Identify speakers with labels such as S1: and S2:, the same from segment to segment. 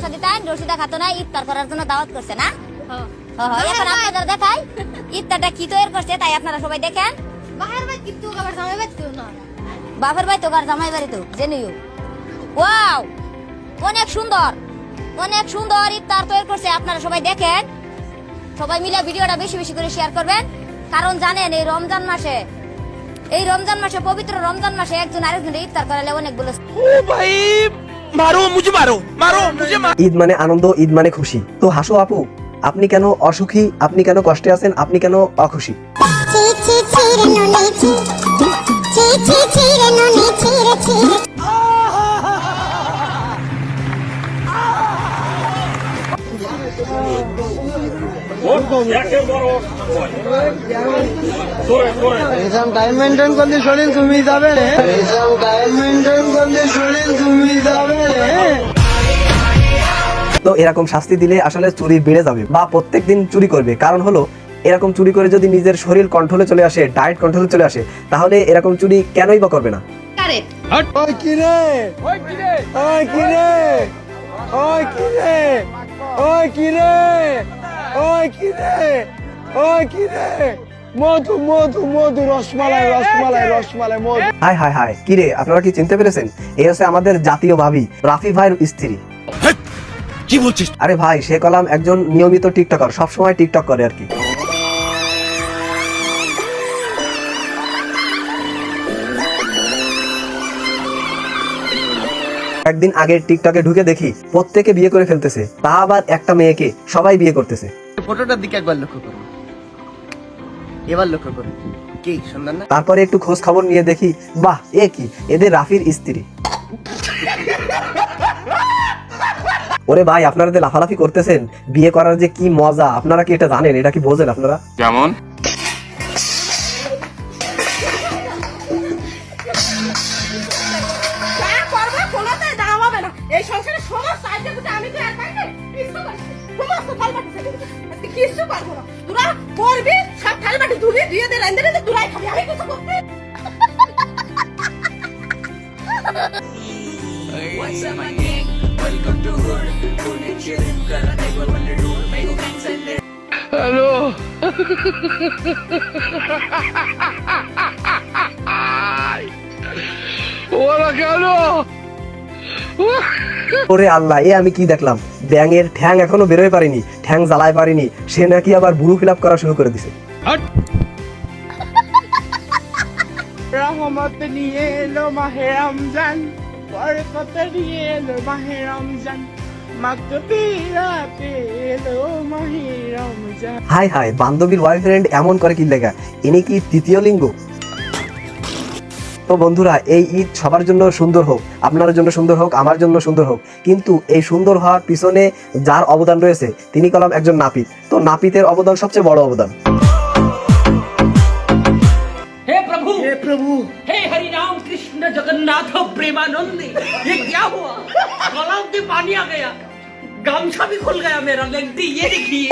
S1: সদিতাই রশিদা খাতুনা ইফতার করার জন্য দাওয়াত করছে না? এখন আপনাদের দেখাই ইফতারটা কি তৈরি করছে, তাই আপনারা সবাই দেখেন।
S2: বাহির ভাই কিন্তু আবার জামাই ভাই তো না,
S1: বাপের বাড়ি তো আর জামাই বাড়ি তো জেনিও। ওয়াও, অনেক সুন্দর, অনেক সুন্দর ইফতার তৈরি করছে। আপনারা সবাই দেখেন, সবাই মিলে ভিডিওটা বেশি বেশি করে শেয়ার করবেন, কারণ জানেন এই রমজান মাসে পবিত্র রমজান মাসে একজন আরেকজনের ইফতার করালে অনেকগুলো।
S3: ও ভাই মারো মুঝে, মারো মুঝে।
S4: ঈদ মানে আনন্দ, ঈদ মানে খুশি। তো হাসো আপু, আপনি কেন অসুখী, আপনি কেন কষ্টে আছেন, আপনি কেন অখুশি?
S5: টাইম মেনটেন করলে শরীর তুমি যাবে রে, টাইম মেনটেন করলে শরীর তুমি যাবে রে।
S4: তো এরকম শাস্তি দিলে আসলে চুরি বেড়ে যাবে বা প্রত্যেকদিন চুরি করবে। কারণ হলো এরকম চুরি করে যদি নিজের শরীর কন্ট্রোলে চলে আসে, ডায়েট কন্ট্রোলে চলে আসে, তাহলে এরকম চুরি কেনই বা করবে না?
S5: ওই কিরে, ওই কিরে, ওই কিরে, ওই কিরে, ওই কিরে, ওই কিরে, ওই কিরে, মধু মধু মধু, রসমালাই রসমালাই রসমালাই মধু।
S4: হাই হাই হাই, কিরে আপনারা কি চিনতে পেরেছেন? এই হচ্ছে আমাদের জাতীয় ভাবি রাফি ভাইয়ের স্ত্রী।
S3: কি বলছিস?
S4: আরে ভাই, সে কলাম একজন নিয়মিত টিকটকার, সবসময় টিকটক করে আর কি। একদিন আগে টিকটকে ঢুকে দেখি প্রত্যেকে বিয়ে করে ফেলতেছে, তা আবার একটা মেয়েকে সবাই বিয়ে করতেছে।
S6: ফটোটার দিকে একবার লক্ষ্য করুন, এবার লক্ষ্য করুন, কি সুন্দর না?
S4: তারপরে একটু খোঁজ খবর নিয়ে দেখি, বাহ, এ কি, এদের রাফির স্ত্রী। ওরে ভাই, আপনারা যে লাফালাফি করতেছেন, বিয়ে করার যে কি মজা, আপনারা কি এটা জানেন? এটা কি বোঝেন আপনারা?
S3: কেমন?
S2: এই সংসারে সমস্ত আইটেমটা আমি তো আর পাই না, কিছু সমস্ত থালবাটি কিছু পারবো না। তোরা করবি সব থালবাটি ধুবি, দিয়ে দে রাইন্দে দে, তোরাই খাবি, আমি কিছু করতে।
S3: হ্যালো। ওরা কেন?
S4: ওরে আল্লাহ, এ আমি কি দেখলাম? ব্যাঙের ঠ্যাং এখনো বেরোয় পারিনি, ঠ্যাং জ্বালায় পারিনি, সে নাকি আবার বুড়ো ফিল আপ করা শুরু করে দিছে।
S5: রহমত নিয়ে এলো মাহে রমজান, বরকত নিয়ে এলো মাহে রমজান, মাগফিরাতে এলো মাহে রমজান।
S4: হাই হাই, বান্ধবীর বয়ফ্রেন্ড এমন করে কি লেগা? ইনি কি তৃতীয় লিঙ্গ? তো বন্ধুরা, এই ঈদ সবার জন্য সুন্দর হোক, আপনার জন্য সুন্দর হোক, আমার জন্য সুন্দর হোক, কিন্তু এই সুন্দর হওয়ার পিছনে যার অবদান রয়েছে তিনি কলাম একজন নাপিত। তো নাপিতের অবদান সবচেয়ে বড় অবদান।
S7: हे प्रभु, हे हरि राम कृष्ण जगन्नाथ प्रेमानंद, ये क्या हुआ? गलाव से पानी आ गया, गामछा भी खुल गया मेरा, लगती ये देखिए।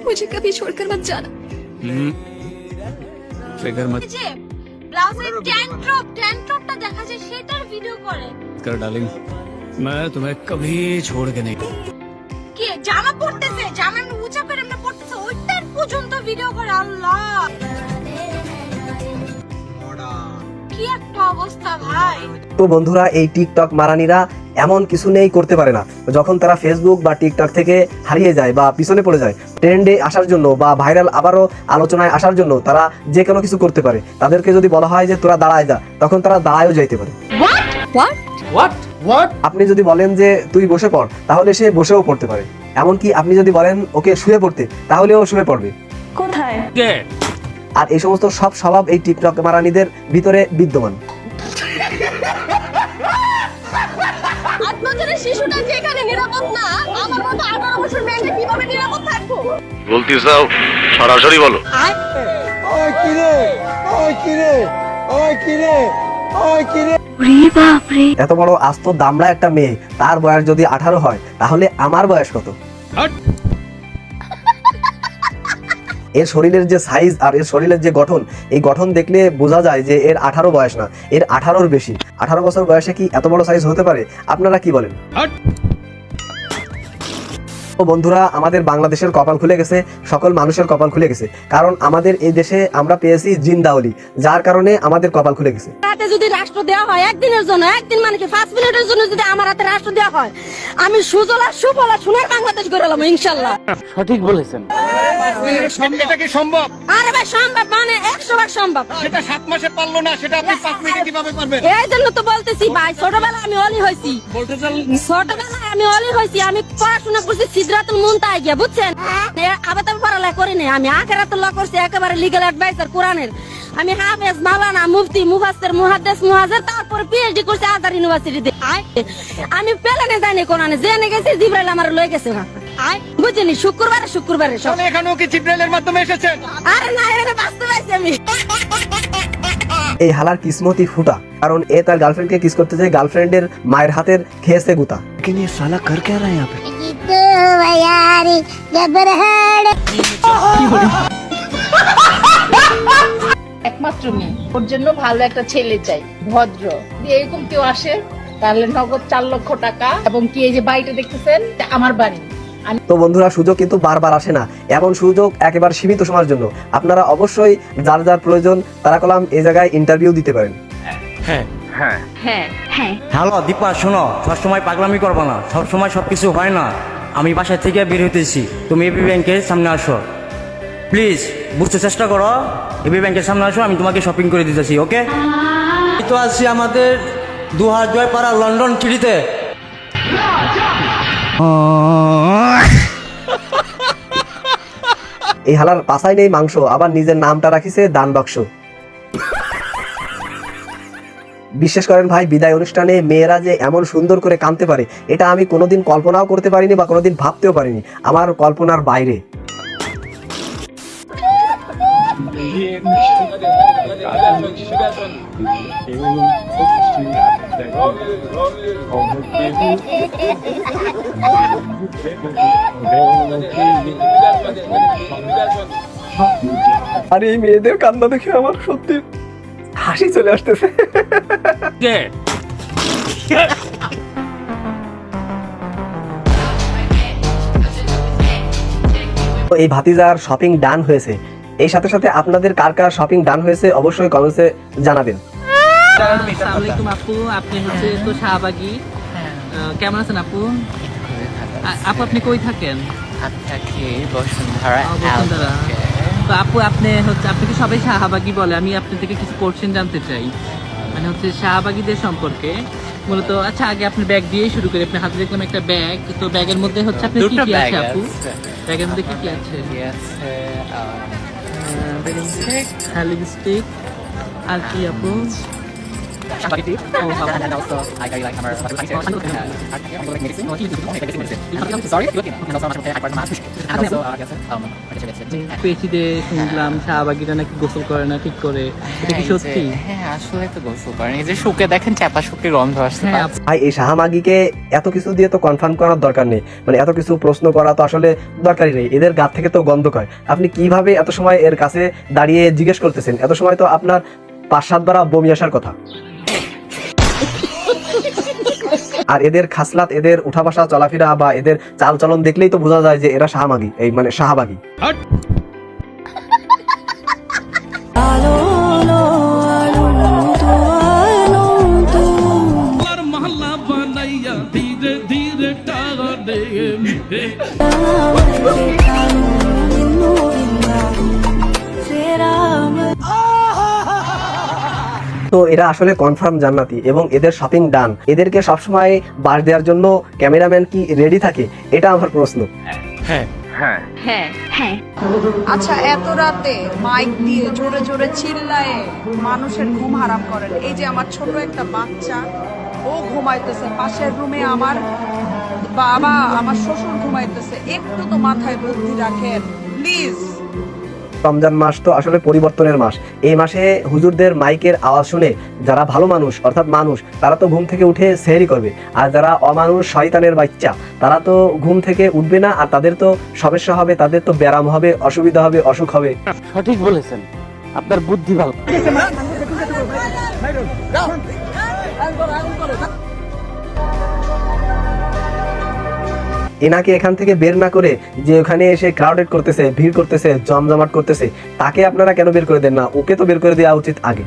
S8: मुझे कभी छोड़कर मत जाना।
S3: फिकर मत
S2: যে ব্লাউজের ট্যান্ট্রপটা দেখা যায়, সেটার ভিডিও করে।
S3: कर डार्लिंग, मैं तुम्हें कभी छोड़ के नहीं।
S2: কি জামা পড়তেছে, জামা এমনি উঁচা করে এমনি পড়তেছে, ওইটার পর্যন্ত ভিডিও করে। আল্লাহ, কি একটা অবস্থা ভাই।
S4: তো বন্ধুরা, এই টিকটক মারানিরা এমন কিছু নেই করতে পারে না। যখন তারা ফেসবুক বা টিকটক থেকে হারিয়ে যায় বা পিছনে পড়ে যায়, ট্রেন্ডে আসার জন্য বা ভাইরাল আবারও আলোচনায় আসার জন্য তারা যে কোনো কিছু করতে পারে। তাদেরকে যদি বলা হয় যে তোরা দাঁড়ায় যা, তখন তারা দাঁড়ায়ও যাইতে পারে। আপনি যদি বলেন যে তুই বসে পড়, তাহলে সে বসেও পড়তে পারে। এমনকি আপনি যদি বলেন ওকে শুয়ে পড়তে, তাহলেও শুয়ে পড়বে।
S8: কোথায়?
S4: আর এই সমস্ত সব স্বভাব এই টিকটক মারানিদের ভিতরে বিদ্যমান।
S2: 8 বছরের শিশুটা যেখানে নিরাপদ না, আমার মতো 18 বছর মেয়ে কিভাবে নিরাপদ থাকবো?
S3: বলতে চাও সরাসরি বলো।
S5: ওই কিরে, ওই কিরে, ওই কিরে, ওই কিরে।
S4: এত বড় আস্ত দামড়া একটা মেয়ে, তার বয়স যদি 18 হয়, তাহলে আমার বয়স কত? এর শরীরের যে সাইজ আর এর শরীরের যে গঠন, এই গঠন দেখলে বোঝা যায় যে এর 18 বয়স না, এর 18-র বেশি। 18 বছর বয়সে কি এত বড় সাইজ হতে পারে? আপনারা কি বলেন? তো বন্ধুরা, আমাদের বাংলাদেশের কপাল খুলে গেছে, সকল মানুষের কপাল খুলে গেছে, কারণ আমাদের এই দেশে আমরা পেয়েছি জিন্দাওলি, যার কারণে আমাদের কপাল খুলে গেছে।
S2: হাতে যদি রাষ্ট্র দেওয়া হয় একদিনের জন্য, একদিন মানে কি 5 মিনিটের জন্য যদি আমার হাতে রাষ্ট্র দেওয়া হয়, আমি সুজলা সুফলা সোনার বাংলাদেশ গড়ে নেবো ইনশাল্লাহ।
S9: সঠিক বলেছেন। এটা কি সম্ভব?
S2: আরে ভাই সম্ভব, মানে 100 ভাগ সম্ভব।
S9: সেটা 7 মাসে পারলো না, সেটা আপনি 5 মিনিটে কিভাবে পারবেন?
S2: এই জন্য তো বলতেছি ভাই, ছোটবেলায় আমি অলি হয়েছি, আমি পড়াশোনা করছি সিদরাতুল মুনতাহা গিয়া, বুঝছেন? আবার তো পড়ালেখা করি নাই, আমি আখিরাতুল ল করছি, একেবারে লিগ্যাল অ্যাডভাইজার কোরআনের। আমি হাফেজ, মাওলানা, মুফতি, মুফাসসির, মুহাদ্দিস, মুহাজ্জির, তারপরে পিএইচডি করছি আজহার ইউনিভার্সিটিতে। আমি প্লেনে যাইনি কোরআনে, জেনে গেছি জিবরাইল আমার লয়ে গেছে। বুঝিনি, শুক্রবারে সব।
S9: এখানেও কি জিবরাইলের মাধ্যমে এসেছেন?
S2: আরে না, এটা বাস্তবে আছি আমি।
S4: এই হালার কিসমতি ফুটা, কারণ এ তার গার্লফ্রেন্ডকে কিস করতে যায়, গার্লফ্রেন্ডের মায়ের হাতের খেয়েছে গুতা।
S10: একমাত্র মেয়ে, ওর জন্য ভালো একটা ছেলে চাই, ভদ্র। এরকম কেউ আসে তাহলে নগদ 4 লক্ষ টাকা, এবং কি এই যে বাড়িটা দেখতেছেন এটা আমার বাড়ি।
S4: তো বন্ধুরা, সুযোগ কিন্তু বারবার আসে না, এমন সুযোগ একেবারে সীমিত সময়ের জন্য। আপনারা অবশ্যই যার যার প্রয়োজন তারা কলম এই জায়গায় ইন্টারভিউ দিতে পারেন।
S11: হ্যালো দীপা, শোনো, সবসময় পাগলামি করবো না, সবসময় সবকিছু হয় না। আমি বাসা থেকে বের হইতেছি, তুমি এবি ব্যাংকের সামনে আসো প্লিজ, বুঝতে চেষ্টা করো। এবি ব্যাংকের সামনে আসো, আমি তোমাকে শপিং করে দিতেছি, ওকে? এই তো আছি আমাদের দুহার জয়পাড়া লন্ডন সিটিতে।
S4: এই হালার পাশাই নেই মাংস, আবার নিজের নামটা রাখিছে দান বাক্স। বিশ্বাস করেন ভাই, বিদায় অনুষ্ঠানে মেয়েরা যে এমন সুন্দর করে কাঁদতে পারে, এটা আমি কোনোদিন কল্পনাও করতে পারিনি বা কোনোদিন ভাবতেও পারিনি, আমার কল্পনার বাইরে। আর এই মেয়েদের কান্না দেখে আমার সত্যি হাসি চলে আসতেছে। এই ভাতিজার শপিং ডান হয়েছে। এই সাথে সাথে আপনাদের কার কার শপিং ডান হয়েছে অবশ্যই কমেন্টসে জানাবেন।
S12: আসসালামু আলাইকুম আপু, আপনি হচ্ছে তো শাহবাগী, কেমন আছেন আপু? আপু আপনি কই থাকেন? বসুন্ধরা। তো আপু আপনি কি সবাই শাহবাগী বলে? আমি আপনার থেকে কিছু কোশ্চেন জানতে চাই, মানে হচ্ছে শাহবাগীদের সম্পর্কে মূলত। আচ্ছা, আগে আপনি ব্যাগ দিয়েই শুরু করি। আপনি হাতে দেখলাম একটা ব্যাগ, তো ব্যাগের মধ্যে হচ্ছে আপনি কি কি আছে আপু? ব্যাগের মধ্যে কি কি আছে? লিপস্টিক, আর কি আপু? পেছিতে শুনলাম শাহবাগীরা নাকি গোসল করে না ঠিক করে, এটা কি সত্যি?
S13: হ্যাঁ, আসলে তো গোসল করেন, এই যে শুকে দেখেন চাপা শুকে গন্ধ আসছে।
S4: ভাই, এই শাহবাগীকে এত কিছু দিয়ে তো কনফার্ম করার দরকার নেই, মানে এত কিছু প্রশ্ন করা তো আসলে দরকারই নেই। এদের গা থেকে তো গন্ধ কয়, আপনি কিভাবে এত সময় এর কাছে দাঁড়িয়ে জিজ্ঞেস করতেছেন? এত সময় তো আপনার 5-7 বার বমি আসার কথা। আর এদের খাসলাত, এদের উঠা বসা, চলাফেরা বা এদের চাল চলন দেখলেই তো বোঝা যায় যে এরা শাহবাগী, এই মানে শাহবাগী। তো এরা আসলে কনফার্ম জান্নাতি এবং এদের শপিং ডান। এদেরকে সবসময় বাস দেওয়ার জন্য ক্যামেরাম্যান কি রেডি থাকে? এটা আমার প্রশ্ন।
S8: আচ্ছা, এত রাতে মাইক দিয়ে জোরে জোরে চিল্লায়ে মানুষের ঘুম হারাম করেন। এই যে আমার ছোট একটা বাচ্চা, ও ঘুমাইতেছে পাশের রুমে, আমার বাবা, আমার শ্বশুর ঘুমাইতেছে, একটু তো মাথায় বুদ্ধি রাখেন প্লিজ।
S4: রমজান মাস তো আসলে পরিবর্তনের মাস। এই মাসে হুজুরদের মাইকের আওয়াজ শুনে যারা ভালো মানুষ অর্থাৎ মানুষ তারা তো ঘুম থেকে উঠে সেহরি করবে, আর যারা অমানুষ শয়তানের বাচ্চা তারা তো ঘুম থেকে উঠবে না, আর তাদের তো সমস্যা হবে, তাদের তো ব্যারাম হবে, অসুবিধা হবে, অসুখ হবে।
S11: সঠিক বলেছেন, আপনার বুদ্ধি ভালো।
S4: এনাকে এখান থেকে বের না করে যে ওখানে এসে ক্রাউডেড করতেছে, ভিড় করতেছে, জমজমাট করতেছে, তাকে আপনারা কেন বের করে দেন না? ওকে তো বের করে দেওয়া উচিত আগে।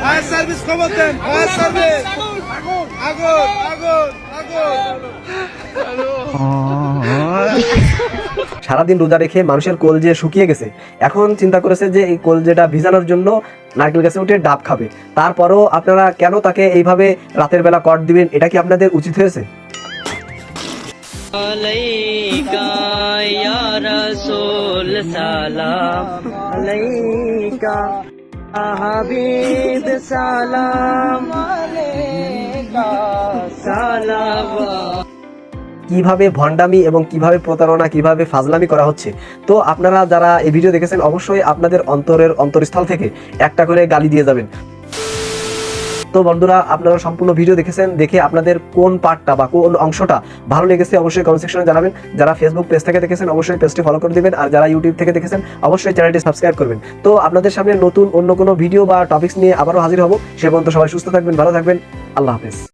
S9: ফায়ার সার্ভিস খবর দেন, ফায়ার সার্ভিস। আগুন আগুন আগুন।
S4: সারাদিন রোজা রেখে মানুষের কলজে শুকিয়ে গেছে, এখন চিন্তা করেছে যে এই কলজেটা ভিজানোর জন্য নারকেল গাছে উঠে ডাব খাবে। তারপরও আপনারা কেন তাকে এইভাবে রাতের বেলা কট দিবেন? এটা কি আপনাদের উচিত হয়েছে? কিভাবে ভণ্ডামি এবং কিভাবে প্রতারণা, কিভাবে ফাজলামি করা হচ্ছে। তো আপনারা যারা এই ভিডিও দেখেছেন অবশ্যই আপনাদের অন্তরের অন্তরস্থল থেকে একটা করে গালি দিয়ে যাবেন। তো বন্ধুরা, আপনারা সম্পূর্ণ ভিডিও দেখেছেন, দেখে আপনাদের কোন পার্টটা বা কোন অংশটা ভালো লেগেছে অবশ্যই কমেন্ট সেকশনে জানাবেন। যারা ফেসবুক পেজ থেকে দেখেছেন অবশ্যই পেজটি ফলো করে দিবেন, আর যারা ইউটিউব থেকে দেখেছেন অবশ্যই চ্যানেলটি সাবস্ক্রাইব করবেন। তো আপনাদের সামনে নতুন অন্য কোনো ভিডিও বা টপিকস নিয়ে আবারও হাজির হব। সে পর্যন্ত সবাই সুস্থ থাকবেন, ভালো থাকবেন। আল্লাহ হাফেজ।